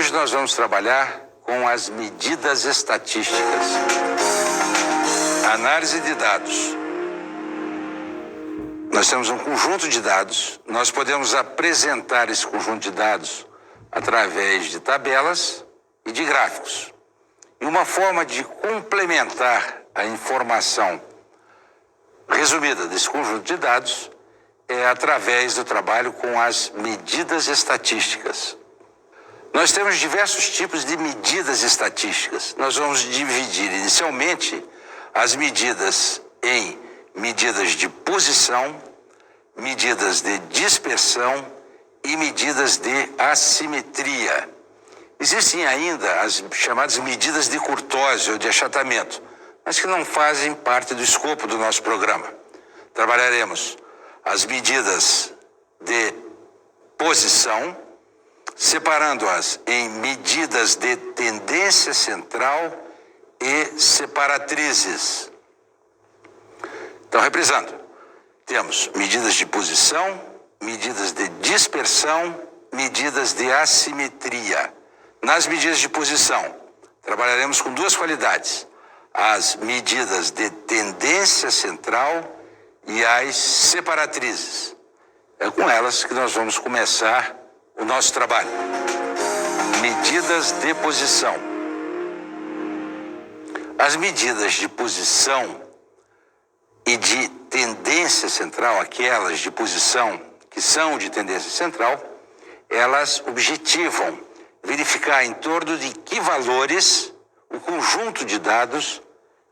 Hoje nós vamos trabalhar com as medidas estatísticas. Análise de dados. Nós temos um conjunto de dados, nós podemos apresentar esse conjunto de dados através de tabelas e de gráficos. E uma forma de complementar a informação resumida desse conjunto de dados é através do trabalho com as medidas estatísticas. Nós temos diversos tipos de medidas estatísticas. Nós vamos dividir inicialmente as medidas em medidas de posição, medidas de dispersão e medidas de assimetria. Existem ainda as chamadas medidas de curtose ou de achatamento, mas que não fazem parte do escopo do nosso programa. Trabalharemos as medidas de posição, separando-as em medidas de tendência central e separatrizes. Então, reprisando, temos medidas de posição, medidas de dispersão, medidas de assimetria. Nas medidas de posição, trabalharemos com duas qualidades: as medidas de tendência central e as separatrizes. É com elas que nós vamos começar o nosso trabalho. Medidas de posição. As medidas de posição e de tendência central, aquelas de posição que são de tendência central, elas objetivam verificar em torno de que valores o conjunto de dados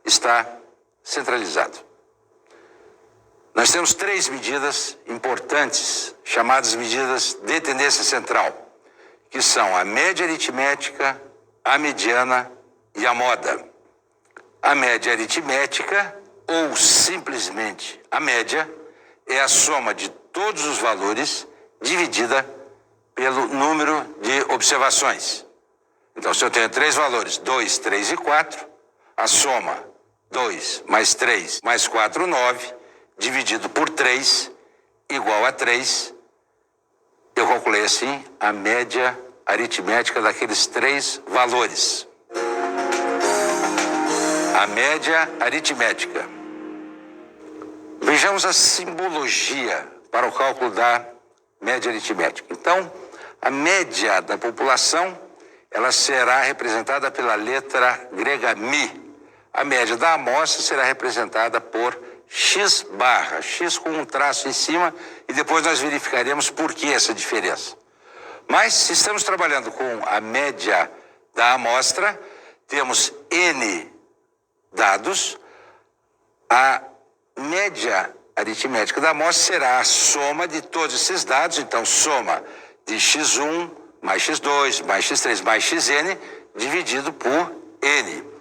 está centralizado. Nós temos três medidas importantes, chamadas medidas de tendência central, que são a média aritmética, a mediana e a moda. A média aritmética, ou simplesmente a média, é a soma de todos os valores dividida pelo número de observações. Então, se eu tenho três valores, 2, 3 e 4, a soma 2 mais 3 mais 4, 9, dividido por 3, igual a 3, eu calculei assim a média aritmética daqueles três valores. A média aritmética. Vejamos a simbologia para o cálculo da média aritmética. Então, a média da população, ela será representada pela letra grega mi. A média da amostra será representada por x barra, x com um traço em cima, e depois nós verificaremos por que essa diferença. Mas, se estamos trabalhando com a média da amostra, temos n dados, a média aritmética da amostra será a soma de todos esses dados, então soma de x1 mais x2 mais x3 mais xn dividido por n.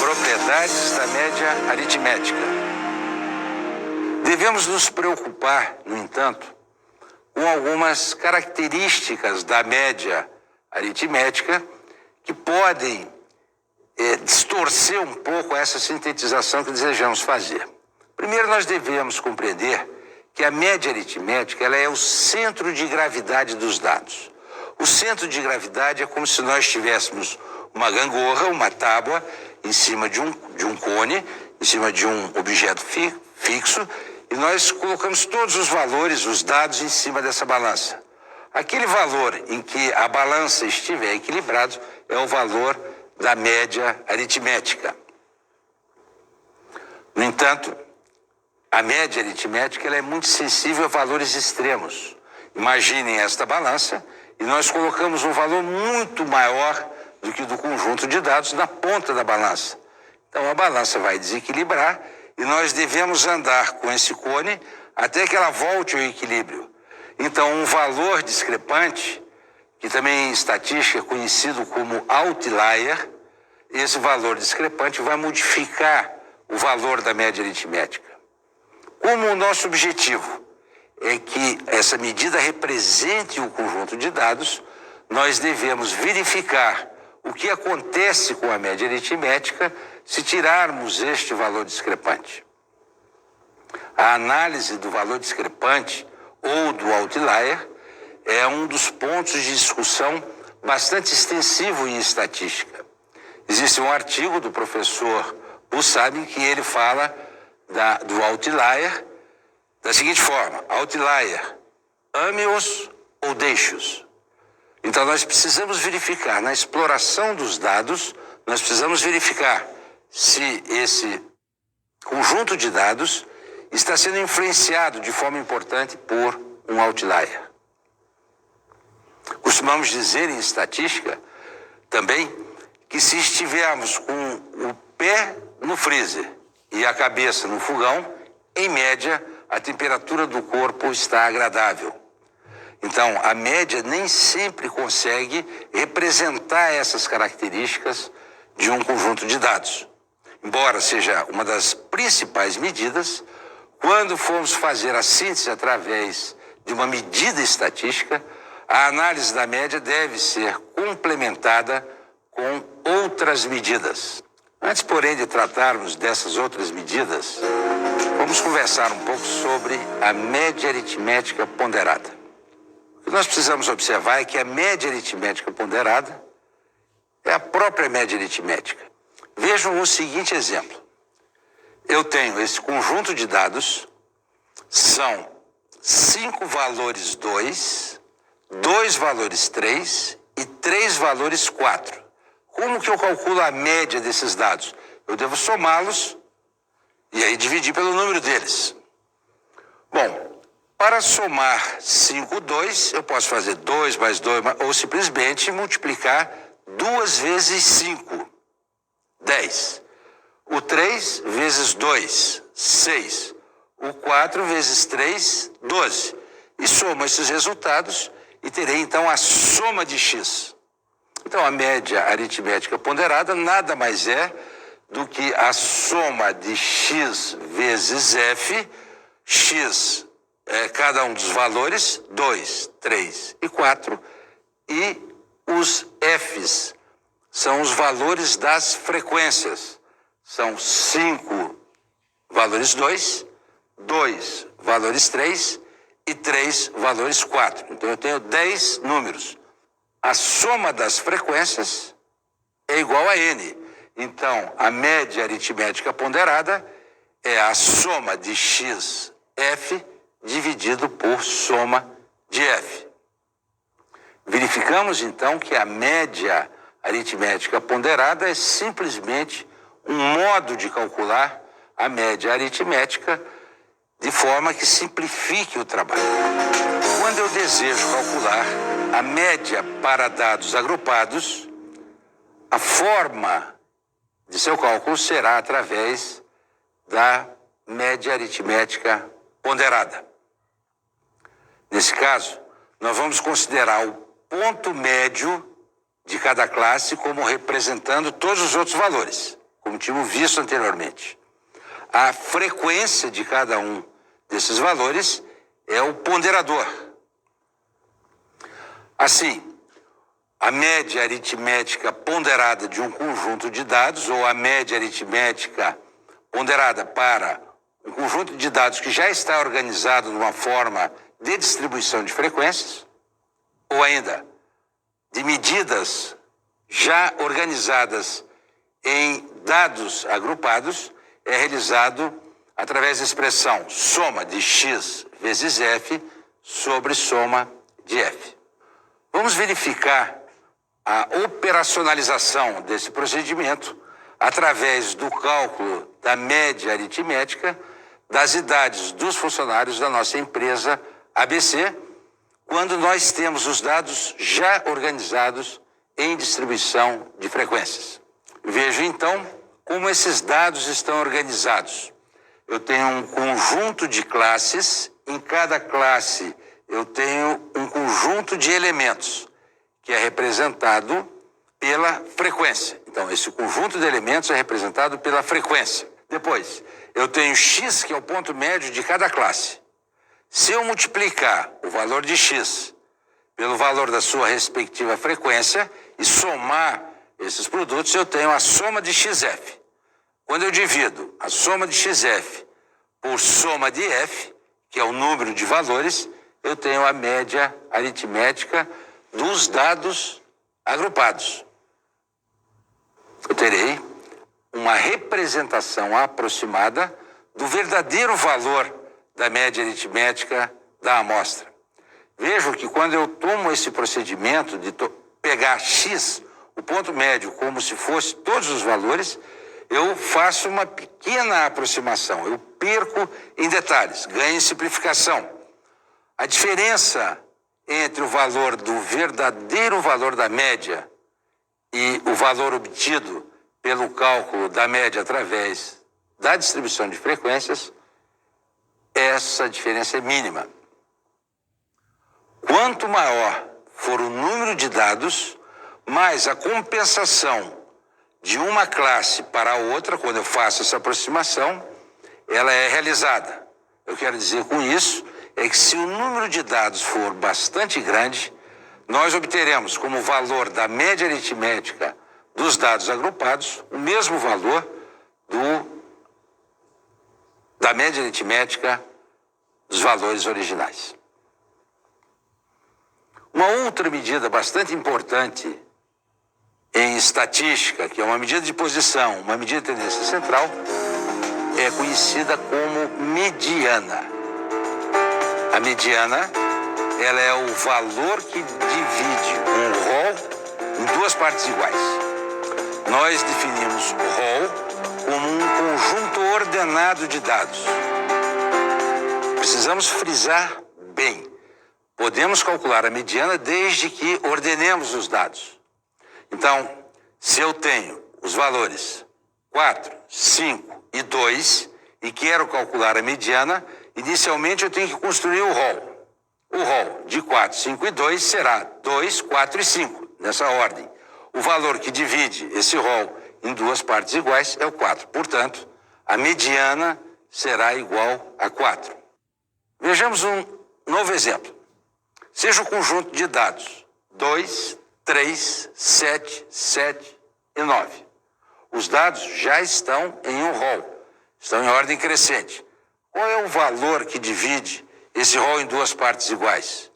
Propriedades da média aritmética. Devemos nos preocupar, no entanto, com algumas características da média aritmética que podem distorcer um pouco essa sintetização que desejamos fazer. Primeiro, nós devemos compreender que a média aritmética ela é o centro de gravidade dos dados. O centro de gravidade é como se nós tivéssemos uma gangorra, uma tábua, em cima de um cone, em cima de um objeto fixo, e nós colocamos todos os valores, os dados, em cima dessa balança. Aquele valor em que a balança estiver equilibrado é o valor da média aritmética. No entanto, a média aritmética ela é muito sensível a valores extremos. Imaginem esta balança e nós colocamos um valor muito maior do que do conjunto de dados na ponta da balança. Então a balança vai desequilibrar e nós devemos andar com esse cone até que ela volte ao equilíbrio. Então um valor discrepante, que também em estatística é conhecido como outlier, esse valor discrepante vai modificar o valor da média aritmética. Como o nosso objetivo é que essa medida represente um conjunto de dados, nós devemos verificar o que acontece com a média aritmética se tirarmos este valor discrepante. A análise do valor discrepante ou do outlier é um dos pontos de discussão bastante extensivo em estatística. Existe um artigo do professor Bussab em que ele fala do outlier da seguinte forma: outlier, ame-os ou deixe-os. Então nós precisamos verificar, na exploração dos dados, nós precisamos verificar se esse conjunto de dados está sendo influenciado de forma importante por um outlier. Costumamos dizer em estatística também que se estivermos com o pé no freezer e a cabeça no fogão, em média, a temperatura do corpo está agradável. Então, a média nem sempre consegue representar essas características de um conjunto de dados. Embora seja uma das principais medidas, quando formos fazer a síntese através de uma medida estatística, a análise da média deve ser complementada com outras medidas. Antes, porém, de tratarmos dessas outras medidas, vamos conversar um pouco sobre a média aritmética ponderada. O que nós precisamos observar é que a média aritmética ponderada é a própria média aritmética. Vejam o seguinte exemplo. Eu tenho esse conjunto de dados, são 5 valores 2, 2 valores 3 e 3 valores 4. Como que eu calculo a média desses dados? Eu devo somá-los e aí dividir pelo número deles. Bom, para somar 5, 2, eu posso fazer 2 mais 2, ou simplesmente multiplicar 2 vezes 5, 10. O 3 vezes 2, 6. O 4 vezes 3, 12. E somo esses resultados e terei então a soma de x. Então a média aritmética ponderada nada mais é do que a soma de x vezes f, x é cada um dos valores, 2, 3 e 4, e os f's são os valores das frequências. São 5 valores 2, 2 valores 3 e 3 valores 4. Então eu tenho 10 números. A soma das frequências é igual a n. Então a média aritmética ponderada é a soma de x, f, dividido por soma de f. Verificamos então que a média aritmética ponderada é simplesmente um modo de calcular a média aritmética de forma que simplifique o trabalho. Quando eu desejo calcular a média para dados agrupados, a forma de seu cálculo será através da média aritmética ponderada. Nesse caso, nós vamos considerar o ponto médio de cada classe como representando todos os outros valores, como tínhamos visto anteriormente. A frequência de cada um desses valores é o ponderador. Assim, a média aritmética ponderada de um conjunto de dados, ou a média aritmética ponderada para um conjunto de dados que já está organizado numa forma de distribuição de frequências, ou ainda de medidas já organizadas em dados agrupados, é realizado através da expressão soma de x vezes f sobre soma de f. Vamos verificar a operacionalização desse procedimento através do cálculo da média aritmética das idades dos funcionários da nossa empresa ABC, quando nós temos os dados já organizados em distribuição de frequências. Veja então como esses dados estão organizados. Eu tenho um conjunto de classes, em cada classe eu tenho um conjunto de elementos, que é representado pela frequência. Então, esse conjunto de elementos é representado pela frequência. Depois, eu tenho x, que é o ponto médio de cada classe. Se eu multiplicar o valor de x pelo valor da sua respectiva frequência e somar esses produtos, eu tenho a soma de xf. Quando eu divido a soma de xf por soma de f, que é o número de valores, eu tenho a média aritmética dos dados agrupados. Eu terei uma representação aproximada do verdadeiro valor da média aritmética da amostra. Vejo que quando eu tomo esse procedimento de pegar X, o ponto médio, como se fosse todos os valores, eu faço uma pequena aproximação. Eu perco em detalhes, ganho em simplificação. A diferença entre o valor do verdadeiro valor da média e o valor obtido pelo cálculo da média através da distribuição de frequências, essa diferença é mínima. Quanto maior for o número de dados, mais a compensação de uma classe para a outra, quando eu faço essa aproximação, ela é realizada. Eu quero dizer com isso é que se o número de dados for bastante grande, nós obteremos como valor da média aritmética dos dados agrupados o mesmo valor da média aritmética dos valores originais. Uma outra medida bastante importante em estatística, que é uma medida de posição, uma medida de tendência central, é conhecida como mediana. A mediana, ela é o valor que divide um rol em duas partes iguais. Nós definimos o rol como um conjunto ordenado de dados. Precisamos frisar bem. Podemos calcular a mediana desde que ordenemos os dados. Então, se eu tenho os valores 4, 5 e 2 e quero calcular a mediana, inicialmente eu tenho que construir o rol. O rol de 4, 5 e 2 será 2, 4 e 5, nessa ordem. O valor que divide esse rol em duas partes iguais é o 4. Portanto, a mediana será igual a 4. Vejamos um novo exemplo. Seja o conjunto de dados 2, 3, 7, 7 e 9. Os dados já estão em um rol, estão em ordem crescente. Qual é o valor que divide esse rol em duas partes iguais?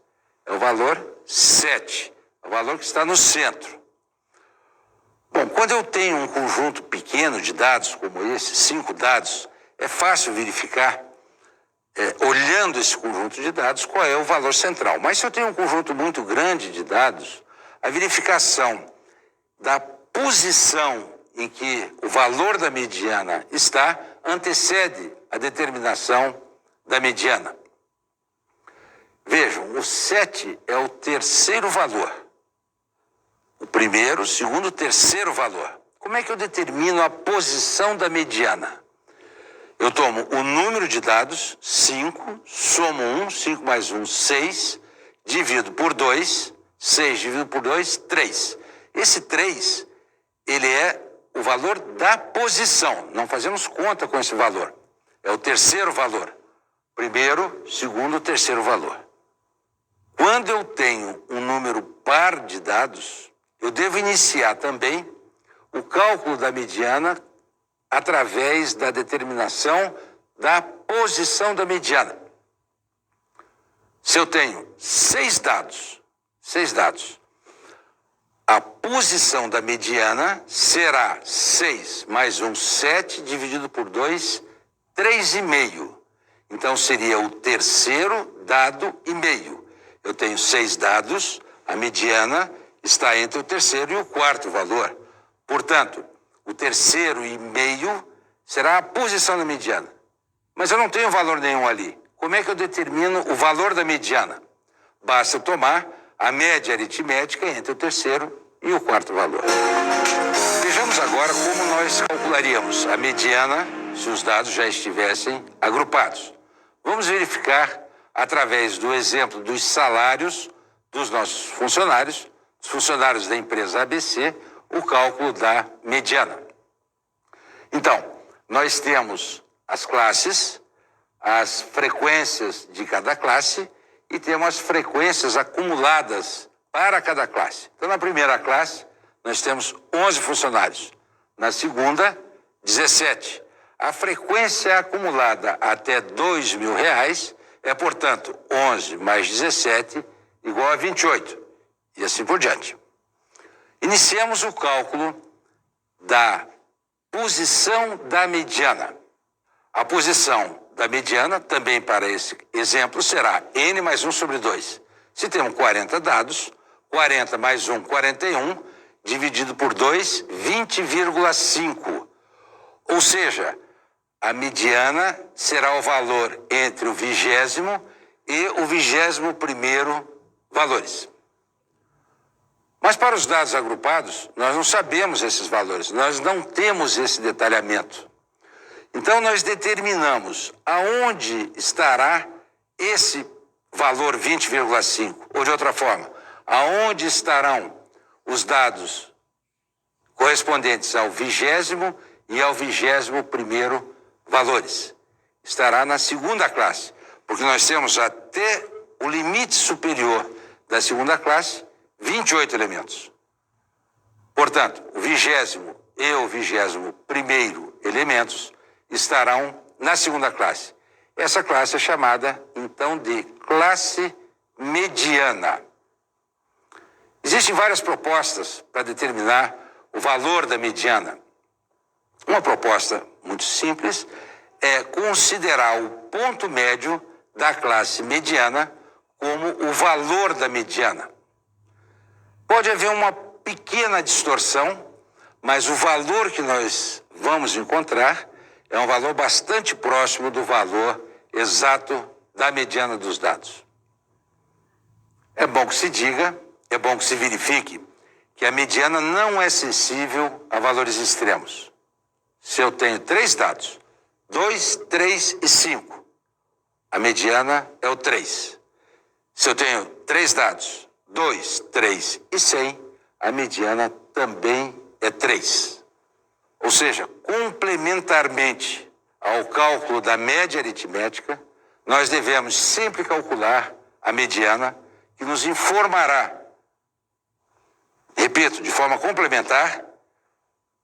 É o valor 7, é o valor que está no centro. Bom, quando eu tenho um conjunto pequeno de dados, como esse, 5 dados, é fácil verificar, olhando esse conjunto de dados, qual é o valor central. Mas se eu tenho um conjunto muito grande de dados, a verificação da posição em que o valor da mediana está antecede a determinação da mediana. Vejam, o 7 é o terceiro valor. O primeiro, o segundo, o terceiro valor. Como é que eu determino a posição da mediana? Eu tomo o número de dados, 5, somo 1, 5 mais 1, 6, divido por 2, 6 dividido por 2, 3. Esse 3, ele é o valor da posição. Não fazemos conta com esse valor. É o terceiro valor. Primeiro, segundo, terceiro valor. Quando eu tenho um número par de dados, eu devo iniciar também o cálculo da mediana através da determinação da posição da mediana. Se eu tenho 6 dados, a posição da mediana será 6 mais 1, 7, dividido por 2, 3,5. Então, seria o terceiro dado e meio. Eu tenho 6 dados, a mediana está entre o terceiro e o quarto valor. Portanto, o terceiro e meio será a posição da mediana. Mas eu não tenho valor nenhum ali. Como é que eu determino o valor da mediana? Basta tomar a média aritmética entre o terceiro e o quarto valor. Vejamos agora como nós calcularíamos a mediana se os dados já estivessem agrupados. Vamos verificar, através do exemplo dos salários dos nossos funcionários, os funcionários da empresa ABC, o cálculo da mediana. Então, nós temos as classes, as frequências de cada classe e temos as frequências acumuladas para cada classe. Então, na primeira classe, nós temos 11 funcionários. Na segunda, 17. A frequência acumulada até R$2.000 é, portanto, 11 mais 17 igual a 28. E assim por diante. Iniciemos o cálculo da posição da mediana. A posição da mediana, também para esse exemplo, será n mais 1 sobre 2. Se temos 40 dados, 40 mais 1, 41, dividido por 2, 20,5. Ou seja, a mediana será o valor entre o 20º e o 21º valores. Mas para os dados agrupados, nós não sabemos esses valores, nós não temos esse detalhamento. Então, nós determinamos aonde estará esse valor 20,5, ou de outra forma, aonde estarão os dados correspondentes ao 20º e ao 21º valores. Estará na segunda classe, porque nós temos até o limite superior da segunda classe 28 elementos. Portanto, o 20º e o 21º elementos estarão na segunda classe. Essa classe é chamada, então, de classe mediana. Existem várias propostas para determinar o valor da mediana. Uma proposta muito simples é considerar o ponto médio da classe mediana como o valor da mediana. Pode haver uma pequena distorção, mas o valor que nós vamos encontrar é um valor bastante próximo do valor exato da mediana dos dados. É bom que se diga, é bom que se verifique que a mediana não é sensível a valores extremos. Se eu tenho 3 dados, 2, 3 e 5, a mediana é o 3. Se eu tenho 3 dados, 2, 3 e 100, a mediana também é 3. Ou seja, complementarmente ao cálculo da média aritmética, nós devemos sempre calcular a mediana, que nos informará, repito, de forma complementar,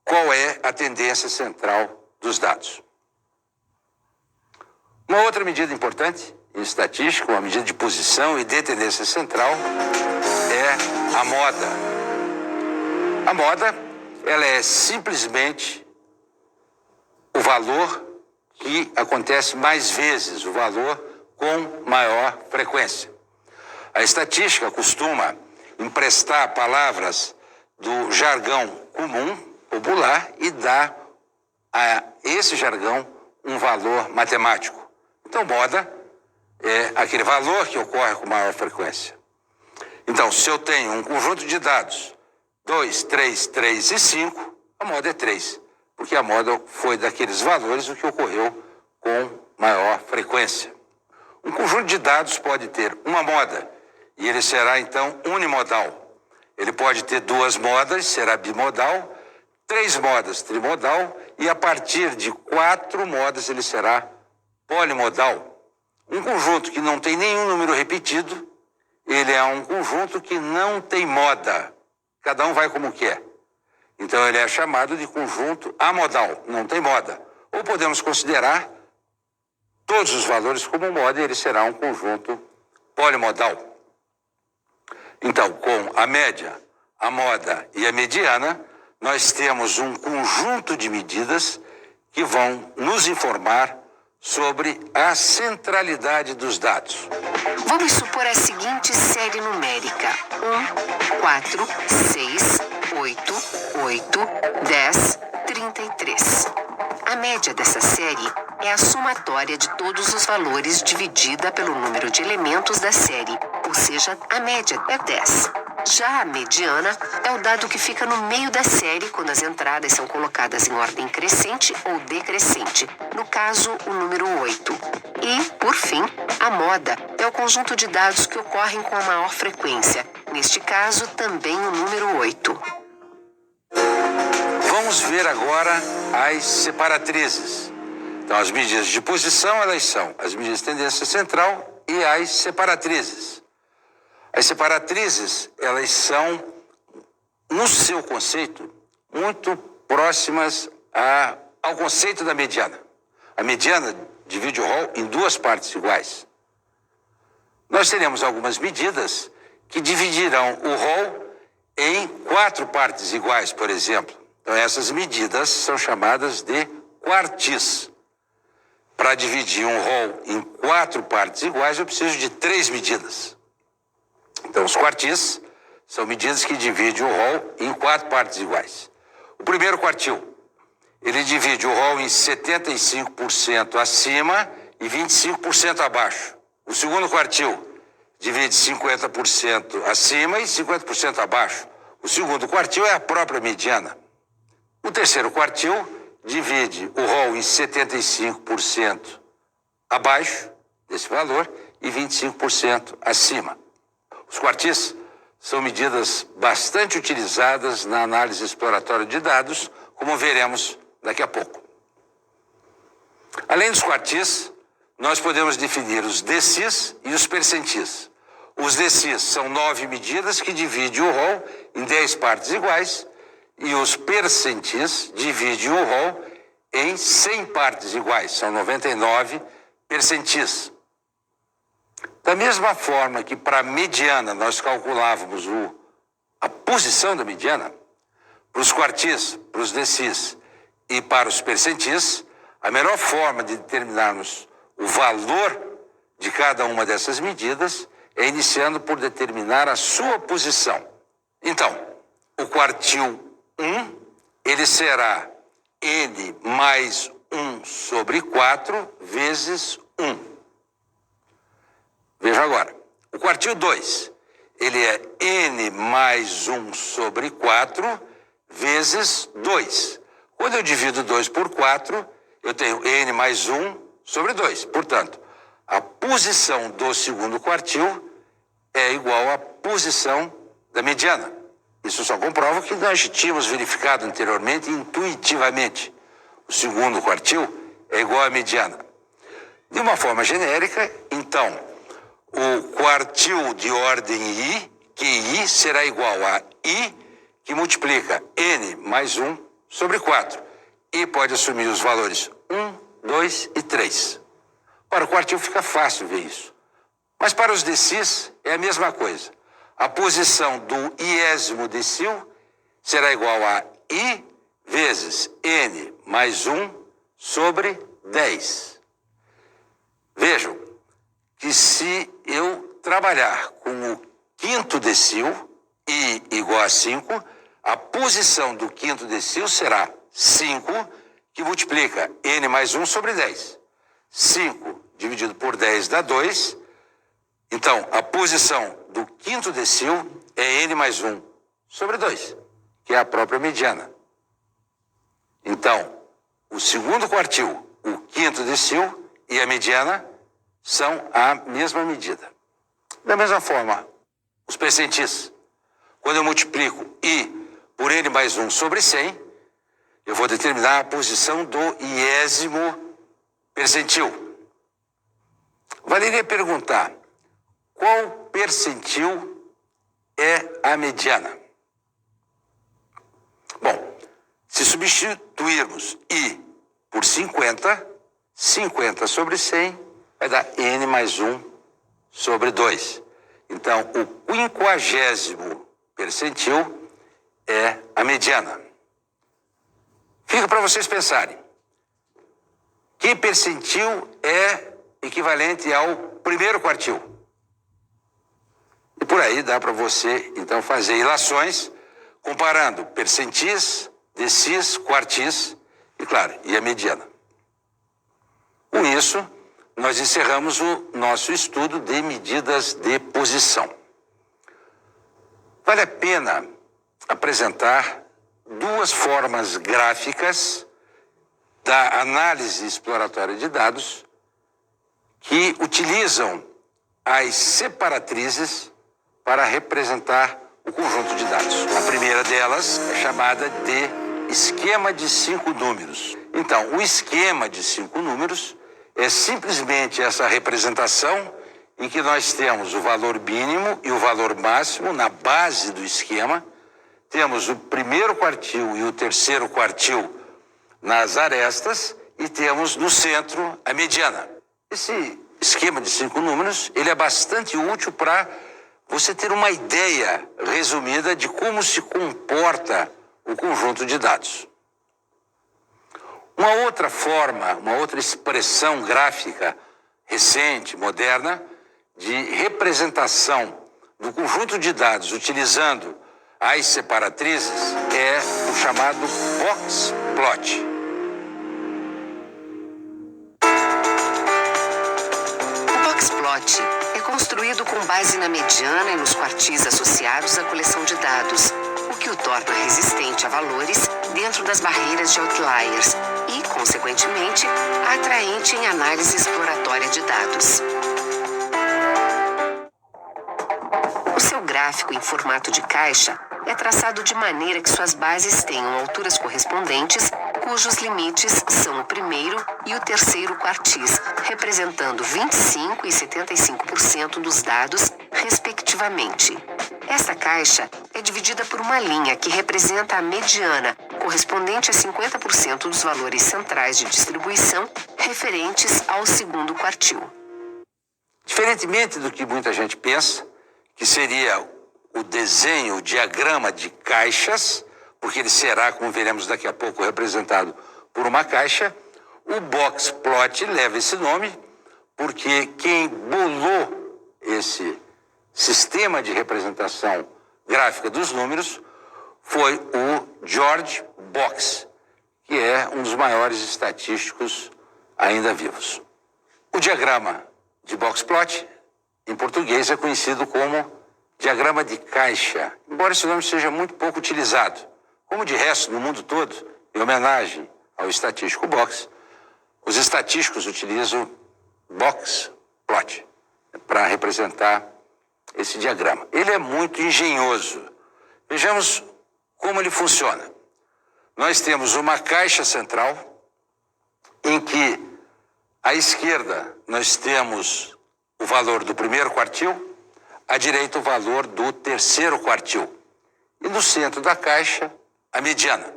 qual é a tendência central dos dados. Uma outra medida importante em estatística, uma medida de posição e de tendência central, é a moda. A moda, ela é simplesmente o valor que acontece mais vezes, o valor com maior frequência. A estatística costuma emprestar palavras do jargão comum, popular, e dar a esse jargão um valor matemático. Então, moda é aquele valor que ocorre com maior frequência. Então, se eu tenho um conjunto de dados 2, 3, 3 e 5, a moda é 3, porque a moda foi daqueles valores o que ocorreu com maior frequência. Um conjunto de dados pode ter uma moda, e ele será, então, unimodal. Ele pode ter 2 modas, será bimodal, 3 modas, trimodal, e a partir de 4 modas ele será polimodal. Um conjunto que não tem nenhum número repetido, ele é um conjunto que não tem moda. Cada um vai como quer. Então ele é chamado de conjunto amodal, não tem moda. Ou podemos considerar todos os valores como moda e ele será um conjunto polimodal. Então, com a média, a moda e a mediana, nós temos um conjunto de medidas que vão nos informar sobre a centralidade dos dados. Vamos supor a seguinte série numérica: 1, 4, 6, 8, 8, 10, 33. A média dessa série é a somatória de todos os valores dividida pelo número de elementos da série, ou seja, a média é 10. Já a mediana é o dado que fica no meio da série quando as entradas são colocadas em ordem crescente ou decrescente, no caso, o número 8. E, por fim, a moda é o conjunto de dados que ocorrem com a maior frequência, neste caso, também o número 8. Vamos ver agora as separatrizes. Então, as medidas de posição, elas são as medidas de tendência central e as separatrizes. As separatrizes, elas são, no seu conceito, muito próximas ao conceito da mediana. A mediana divide o rol em 2 partes iguais. Nós teremos algumas medidas que dividirão o rol em 4 partes iguais, por exemplo. Então, essas medidas são chamadas de quartis. Para dividir um rol em 4 partes iguais, eu preciso de 3 medidas. Então, os quartis são medidas que dividem o rol em 4 partes iguais. O primeiro quartil, ele divide o rol em 75% acima e 25% abaixo. O segundo quartil divide 50% acima e 50% abaixo. O segundo quartil é a própria mediana. O terceiro quartil divide o rol em 75% abaixo desse valor e 25% acima. Os quartis são medidas bastante utilizadas na análise exploratória de dados, como veremos daqui a pouco. Além dos quartis, nós podemos definir os decis e os percentis. Os decis são 9 medidas que dividem o rol em 10 partes iguais e os percentis dividem o rol em 100 partes iguais, são 99 percentis. Da mesma forma que para a mediana nós calculávamos a posição da mediana, para os quartis, para os decis e para os percentis, a melhor forma de determinarmos o valor de cada uma dessas medidas é iniciando por determinar a sua posição. Então, o quartil 1, ele será n mais 1 sobre 4 vezes 1. Veja agora, o quartil 2, ele é n mais 1 sobre 4 vezes 2. Quando eu divido 2 por 4, eu tenho n mais 1 sobre 2. Portanto, a posição do segundo quartil é igual à posição da mediana. Isso só comprova o que nós tínhamos verificado anteriormente intuitivamente. O segundo quartil é igual à mediana. De uma forma genérica, então, o quartil de ordem I, QI, será igual a I, que multiplica n mais 1 sobre 4. E pode assumir os valores 1, 2 e 3. Para o quartil fica fácil ver isso. Mas para os decis é a mesma coisa. A posição do iésimo decil será igual a I vezes n mais 1 sobre 10. Vejam que se eu trabalhar com o quinto decil, I igual a 5, a posição do quinto decil será 5, que multiplica n mais 1 sobre 10. 5 dividido por 10 dá 2. Então, a posição do quinto decil é n mais 1 sobre 2, que é a própria mediana. Então, o segundo quartil, o quinto decil e a mediana são a mesma medida. Da mesma forma, os percentis. Quando eu multiplico I por n mais 1 sobre 100, eu vou determinar a posição do iésimo percentil. Valeria perguntar, qual percentil é a mediana? Bom, se substituirmos I por 50, 50 sobre 100 vai dar n mais 1 sobre 2. Então, o 50º percentil é a mediana. Fica para vocês pensarem. Que percentil é equivalente ao primeiro quartil? E por aí dá para você, então, fazer ilações comparando percentis, decis, quartis e, claro, e a mediana. Com isso, nós encerramos o nosso estudo de medidas de posição. Vale a pena apresentar duas formas gráficas da análise exploratória de dados que utilizam as separatrizes para representar o conjunto de dados. A primeira delas é chamada de esquema de 5 números. Então, o esquema de 5 números é simplesmente essa representação em que nós temos o valor mínimo e o valor máximo na base do esquema, temos o primeiro quartil e o terceiro quartil nas arestas e temos no centro a mediana. Esse esquema de 5 números, ele é bastante útil para você ter uma ideia resumida de como se comporta o conjunto de dados. Uma outra forma, uma outra expressão gráfica recente, moderna, de representação do conjunto de dados utilizando as separatrizes é o chamado box plot. O box plot é construído com base na mediana e nos quartis associados à coleção de dados, o que o torna resistente a valores dentro das barreiras de outliers e, consequentemente, atraente em análise exploratória de dados. O seu gráfico em formato de caixa é traçado de maneira que suas bases tenham alturas correspondentes, cujos limites são o primeiro e o terceiro quartis, representando 25% e 75% dos dados, respectivamente. Esta caixa é dividida por uma linha que representa a mediana, correspondente a 50% dos valores centrais de distribuição referentes ao segundo quartil. Diferentemente do que muita gente pensa, que seria o desenho, o diagrama de caixas, porque ele será, como veremos daqui a pouco, representado por uma caixa, o box plot leva esse nome porque quem bolou esse sistema de representação gráfica dos números foi o George Box, que é um dos maiores estatísticos ainda vivos. O diagrama de box plot, em português, é conhecido como diagrama de caixa, embora esse nome seja muito pouco utilizado. Como de resto, no mundo todo, em homenagem ao estatístico Box, os estatísticos utilizam box plot para representar esse diagrama. Ele é muito engenhoso. Vejamos como ele funciona. Nós temos uma caixa central em que à esquerda nós temos o valor do primeiro quartil, à direita o valor do terceiro quartil. E no centro da caixa, a mediana.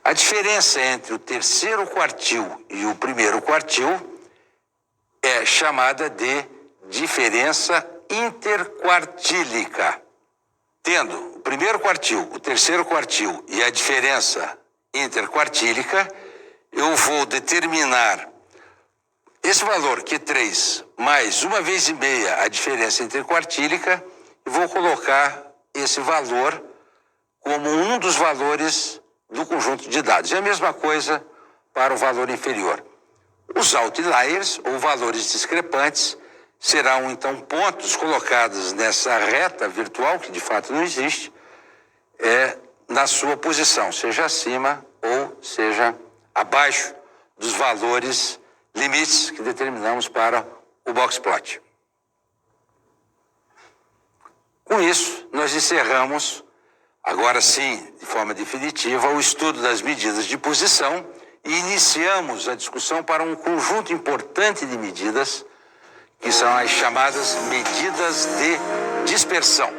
A diferença entre o terceiro quartil e o primeiro quartil é chamada de diferença interquartílica. Tendo o primeiro quartil, o terceiro quartil e a diferença interquartílica, eu vou determinar esse valor, Q3, mais 1,5 a diferença interquartílica, e vou colocar esse valor como um dos valores do conjunto de dados. E a mesma coisa para o valor inferior. Os outliers, ou valores discrepantes, serão então pontos colocados nessa reta virtual, que de fato não existe, na sua posição, seja acima ou seja abaixo dos valores limites que determinamos para o box plot. Com isso, nós encerramos, agora sim, de forma definitiva, o estudo das medidas de posição e iniciamos a discussão para um conjunto importante de medidas, que são as chamadas medidas de dispersão.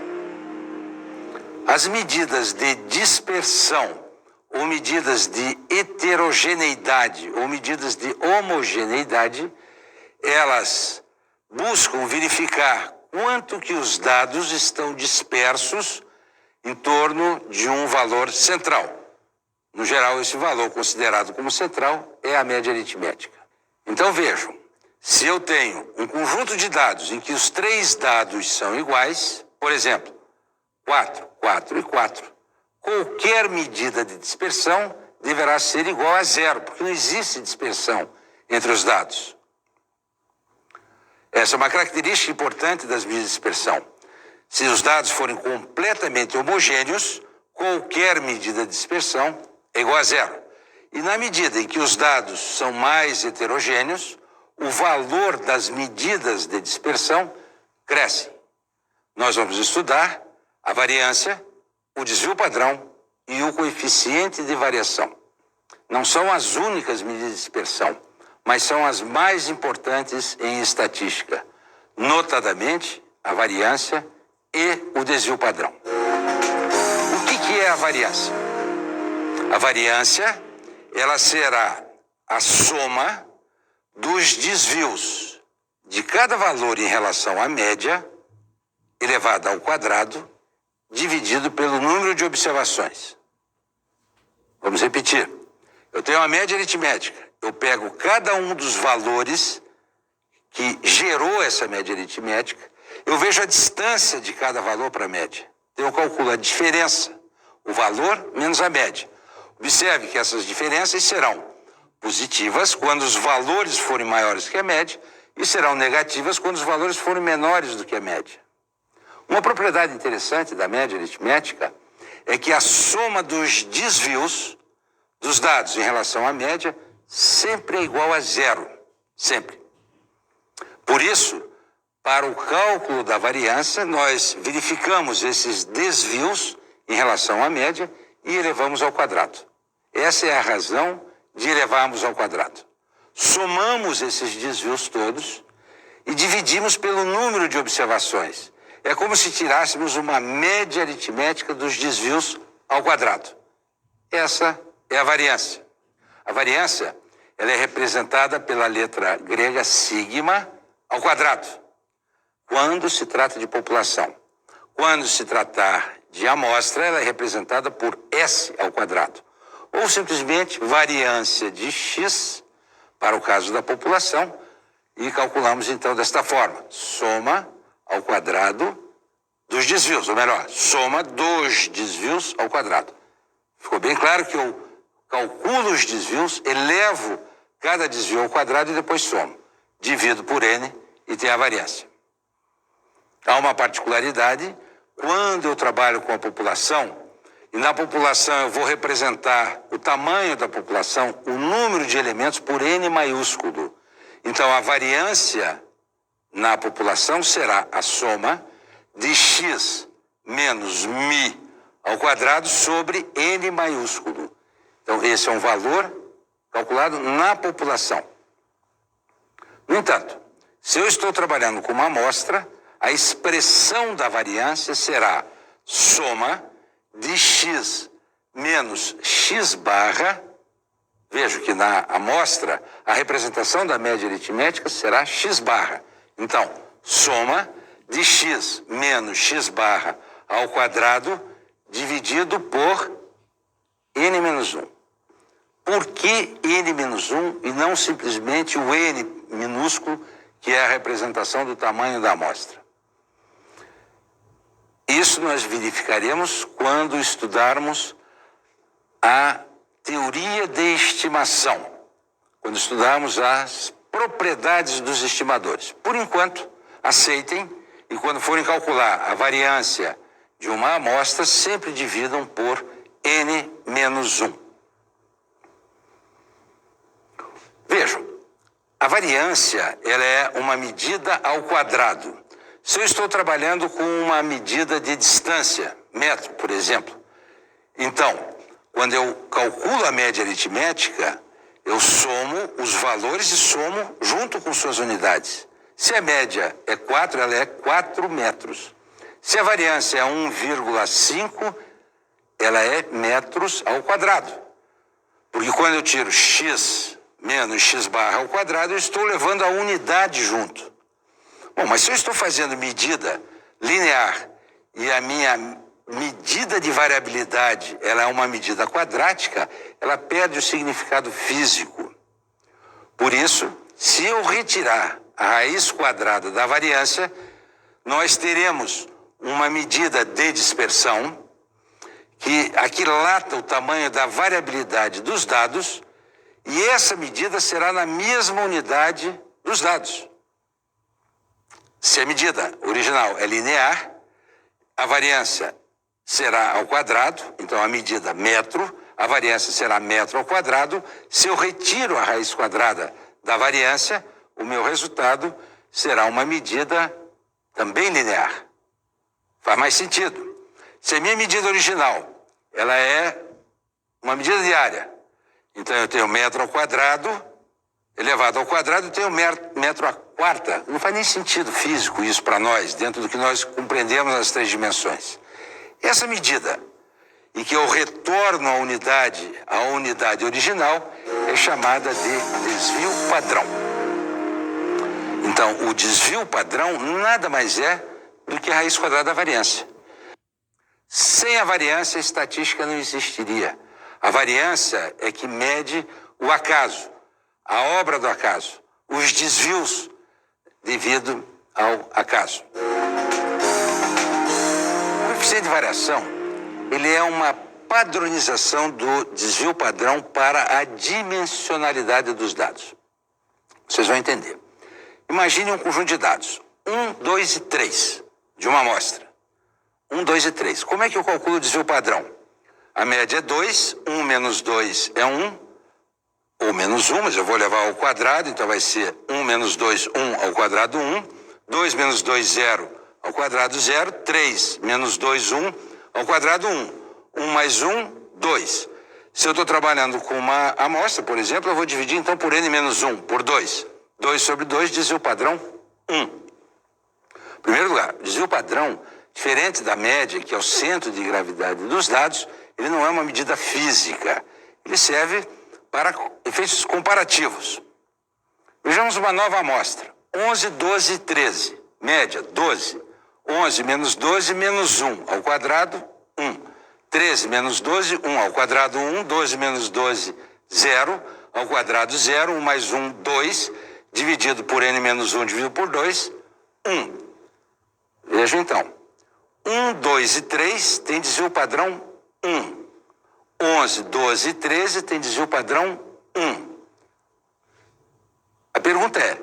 As medidas de dispersão, ou medidas de heterogeneidade, ou medidas de homogeneidade, elas buscam verificar quanto que os dados estão dispersos em torno de um valor central. No geral, esse valor considerado como central é a média aritmética. Então vejam, se eu tenho um conjunto de dados em que os 3 dados são iguais, por exemplo, 4, 4 e 4, qualquer medida de dispersão deverá ser igual a 0, porque não existe dispersão entre os dados. Essa é uma característica importante das medidas de dispersão. Se os dados forem completamente homogêneos, qualquer medida de dispersão é igual a 0. E na medida em que os dados são mais heterogêneos, o valor das medidas de dispersão cresce. Nós vamos estudar a variância, o desvio padrão e o coeficiente de variação. Não são as únicas medidas de dispersão, mas são as mais importantes em estatística, notadamente a variância e o desvio padrão. O que é a variância? A variância, ela será a soma dos desvios de cada valor em relação à média elevado ao quadrado dividido pelo número de observações. Vamos repetir. Eu tenho uma média aritmética. Eu pego cada um dos valores que gerou essa média aritmética, eu vejo a distância de cada valor para a média. Então eu calculo a diferença, o valor menos a média. Observe que essas diferenças serão positivas quando os valores forem maiores que a média e serão negativas quando os valores forem menores do que a média. Uma propriedade interessante da média aritmética é que a soma dos desvios dos dados em relação à média sempre é igual a zero. Sempre. Por isso, para o cálculo da variância, nós verificamos esses desvios em relação à média e elevamos ao quadrado. Essa é a razão de elevarmos ao quadrado. Somamos esses desvios todos e dividimos pelo número de observações. É como se tirássemos uma média aritmética dos desvios ao quadrado. Essa é a variância. A variância, ela é representada pela letra grega sigma ao quadrado, quando se trata de população. Quando se tratar de amostra, ela é representada por S ao quadrado. Ou simplesmente variância de x, para o caso da população, e calculamos então desta forma: soma ao quadrado dos desvios, ou melhor, soma dos desvios ao quadrado. Ficou bem claro que eu calculo os desvios, elevo cada desvio ao quadrado e depois somo. Divido por n e tem a variância. Há uma particularidade: quando eu trabalho com a população, e na população eu vou representar o tamanho da população, o número de elementos por n maiúsculo. Então a variância na população será a soma de x menos μ ao quadrado sobre n maiúsculo. Então esse é um valor calculado na população. No entanto, se eu estou trabalhando com uma amostra, a expressão da variância será soma de x menos x barra. Vejo que na amostra a representação da média aritmética será x barra. Então, soma de x menos x barra ao quadrado dividido por n menos 1. Por que n menos 1 e não simplesmente o n minúsculo, que é a representação do tamanho da amostra? Isso nós verificaremos quando estudarmos a teoria de estimação, quando estudarmos as propriedades dos estimadores. Por enquanto, aceitem e quando forem calcular a variância de uma amostra, sempre dividam por n menos 1. Vejam, a variância ela é uma medida ao quadrado. Se eu estou trabalhando com uma medida de distância, metro, por exemplo, então, quando eu calculo a média aritmética, eu somo os valores e somo junto com suas unidades. Se a média é 4, ela é 4 metros. Se a variância é 1,5, ela é metros ao quadrado. Porque quando eu tiro x menos x barra ao quadrado, eu estou levando a unidade junto. Bom, mas se eu estou fazendo medida linear e a minha medida de variabilidade ela é uma medida quadrática, ela perde o significado físico. Por isso, se eu retirar a raiz quadrada da variância, nós teremos uma medida de dispersão que aquilata o tamanho da variabilidade dos dados, e essa medida será na mesma unidade dos dados. Se a medida original é linear, a variância será ao quadrado, então a medida metro, a variância será metro ao quadrado. Se eu retiro a raiz quadrada da variância, o meu resultado será uma medida também linear. Faz mais sentido. Se a minha medida original ela é uma medida de área, então eu tenho metro ao quadrado elevado ao quadrado, eu tenho metro à quarta. Não faz nem sentido físico isso para nós, dentro do que nós compreendemos nas 3 dimensões. Essa medida em que eu retorno à unidade original, é chamada de desvio padrão. Então, o desvio padrão nada mais é do que é a raiz quadrada da variância. Sem a variância, a estatística não existiria. A variância é que mede o acaso, a obra do acaso, os desvios devido ao acaso. O coeficiente de variação, ele é uma padronização do desvio padrão para a dimensionalidade dos dados. Vocês vão entender. Imagine um conjunto de dados, 1, 2 e 3, de uma amostra. 1, 2 e 3. Como é que eu calculo o desvio padrão? A média é 2, 1 menos 2 é 1, ou menos 1, mas eu vou levar ao quadrado, então vai ser 1 menos 2, 1 ao quadrado 1, 2 menos 2, 0 ao quadrado 0, 3 menos 2, 1 ao quadrado 1, 1 mais 1, 2. Se eu estou trabalhando com uma amostra, por exemplo, eu vou dividir então por n menos 1, por 2. 2 sobre 2, desvio padrão 1. Em primeiro lugar, o desvio padrão, diferente da média, que é o centro de gravidade dos dados, ele não é uma medida física. Ele serve para efeitos comparativos. Vejamos uma nova amostra. 11, 12 e 13. Média, 12. 11 menos 12, menos 1 ao quadrado, 1. 13 menos 12, 1 ao quadrado, 1. 12 menos 12, 0 ao quadrado, 0. 1 mais 1, 2. Dividido por n menos 1, dividido por 2, 1. Vejam então. 1, 2 e 3 tem desvio padrão 1. 11, 12 e 13 tem desvio padrão 1. A pergunta é,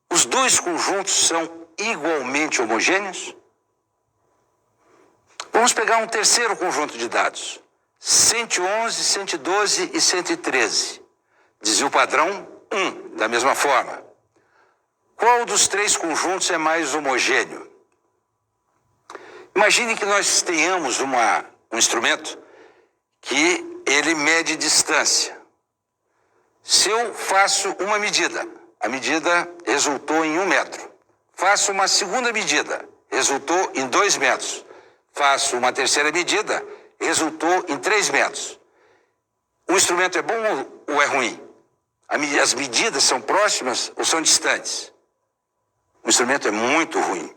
os dois conjuntos são igualmente homogêneos? Vamos pegar um terceiro conjunto de dados. 111, 112 e 113. Desvio padrão 1, da mesma forma. Qual dos três conjuntos é mais homogêneo? Imagine que nós tenhamos um instrumento que ele mede distância. Se eu faço uma medida, a medida resultou em 1 metro. Faço uma segunda medida, resultou em 2 metros. Faço uma terceira medida, resultou em 3 metros. O instrumento é bom ou é ruim? As medidas são próximas ou são distantes? O instrumento é muito ruim.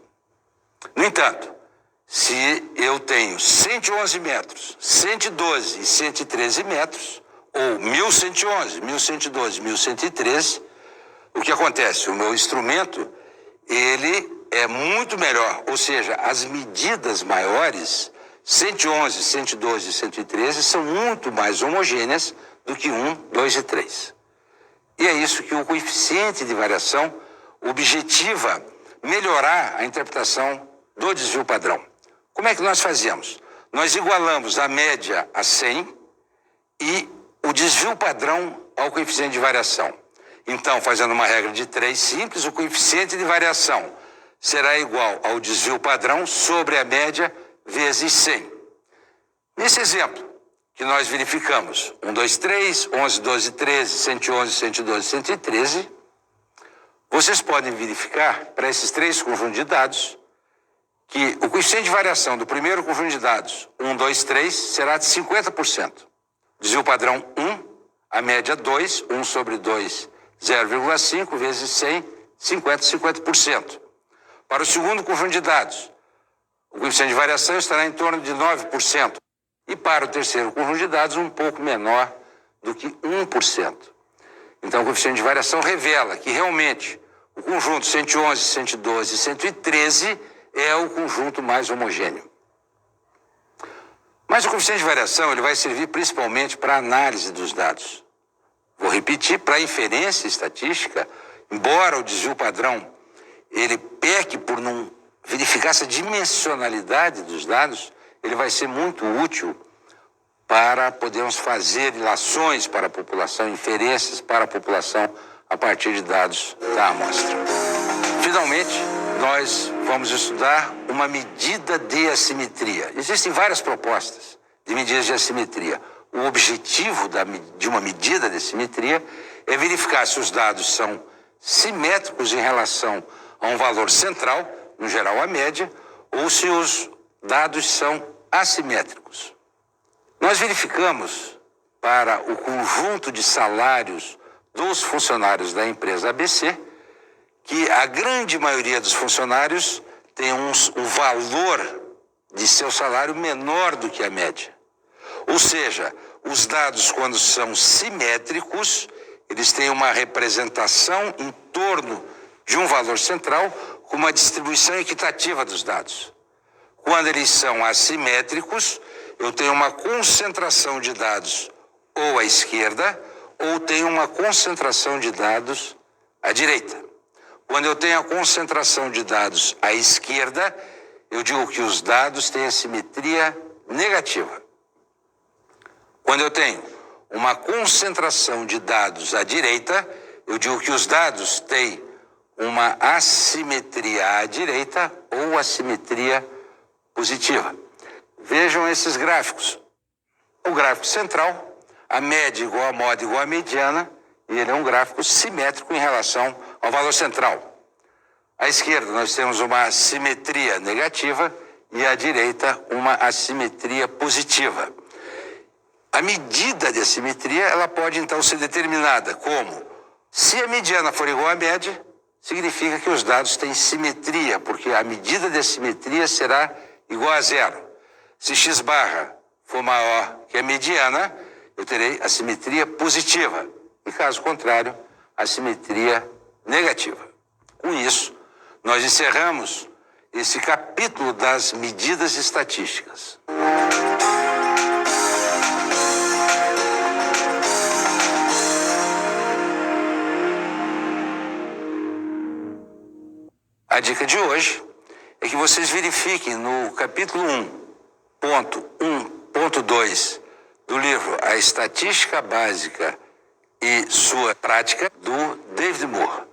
No entanto, se eu tenho 111 metros, 112 e 113 metros, ou 1111, 1112, 1113, o que acontece? O meu instrumento, ele é muito melhor, ou seja, as medidas maiores, 111, 112 e 113, são muito mais homogêneas do que 1, 2 e 3. E é isso que o coeficiente de variação objetiva melhorar a interpretação do desvio padrão. Como é que nós fazemos? Nós igualamos a média a 100 e o desvio padrão ao coeficiente de variação. Então, fazendo uma regra de 3 simples, o coeficiente de variação será igual ao desvio padrão sobre a média vezes 100. Nesse exemplo, que nós verificamos 1, 2, 3, 11, 12, 13, 111, 112, 113, vocês podem verificar para esses três conjuntos de dados que o coeficiente de variação do primeiro conjunto de dados, 1, 2, 3, será de 50%. Desvio padrão 1, a média 2, 1 sobre 2, 0,5 vezes 100, 50%. Para o segundo conjunto de dados, o coeficiente de variação estará em torno de 9%. E para o terceiro conjunto de dados, um pouco menor do que 1%. Então, o coeficiente de variação revela que realmente o conjunto 111, 112 e 113 é o conjunto mais homogêneo. Mas o coeficiente de variação ele vai servir principalmente para a análise dos dados. Vou repetir, para a inferência estatística, embora o desvio padrão ele peque por não verificar essa dimensionalidade dos dados, ele vai ser muito útil para podermos fazer ilações para a população, inferências para a população a partir de dados da amostra. Finalmente, nós vamos estudar uma medida de assimetria. Existem várias propostas de medidas de assimetria. O objetivo de uma medida de assimetria é verificar se os dados são simétricos em relação a um valor central, no geral a média, ou se os dados são assimétricos. Nós verificamos para o conjunto de salários dos funcionários da empresa ABC que a grande maioria dos funcionários tem um valor de seu salário menor do que a média. Ou seja, os dados, quando são simétricos, eles têm uma representação em torno de um valor central com uma distribuição equitativa dos dados. Quando eles são assimétricos, eu tenho uma concentração de dados ou à esquerda, ou tenho uma concentração de dados à direita. Quando eu tenho a concentração de dados à esquerda, eu digo que os dados têm assimetria negativa. Quando eu tenho uma concentração de dados à direita, eu digo que os dados têm uma assimetria à direita ou assimetria positiva. Vejam esses gráficos. O gráfico central, a média igual a moda igual a mediana, e ele é um gráfico simétrico em relação ao valor central. À esquerda nós temos uma assimetria negativa e à direita uma assimetria positiva. A medida de assimetria, ela pode então ser determinada como: se a mediana for igual à média, significa que os dados têm simetria, porque a medida de assimetria será igual a zero. Se x barra for maior que a mediana, eu terei assimetria positiva. E caso contrário, assimetria negativa. Com isso, nós encerramos esse capítulo das medidas estatísticas. A dica de hoje é que vocês verifiquem no capítulo 1.1.2 do livro A Estatística Básica e Sua Prática, do David Moore.